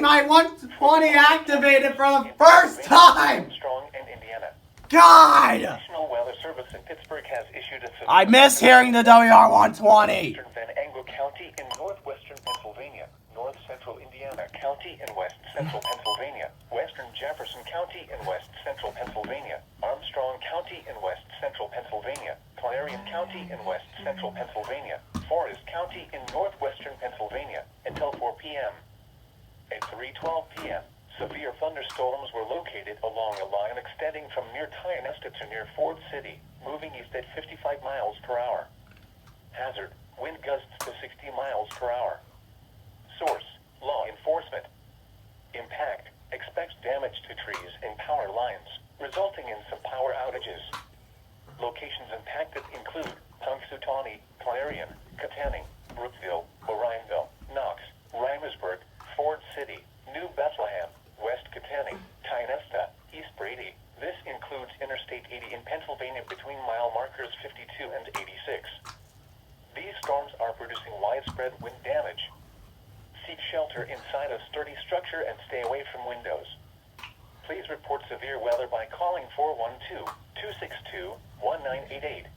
my 120 activated for the first time! Armstrong and Indiana. God! National Weather Service in Pittsburgh has issued a severe I miss hearing the WR120. western Van Anglo County in northwestern Pennsylvania, north central Indiana County in west central Pennsylvania, western Jefferson County in west central Pennsylvania, Armstrong County in west central Pennsylvania, Clarion County in west central Pennsylvania, Forest County in northwestern Pennsylvania until 4 p.m. At 3:12 p.m., severe thunderstorms were located along a line extending from near Tionesta to near Ford City, moving east at 55 miles per hour. Hazard, wind gusts to 60 miles per hour. Source, law enforcement. Impact, expects damage to trees and power lines, resulting in some power outages. Locations impacted include Punxsutawney, Clarion, Katanning, Brookville, Orionville, Knox, Reimersburg, Ford City, New Bethlehem, West Katanning, Tionesta, East Brady. This includes Interstate 80 in Pennsylvania between mile markers 52 and 86. These storms are producing widespread wind damage. Seek shelter inside a sturdy structure and stay away from windows. Please report severe weather by calling 412-262-1988.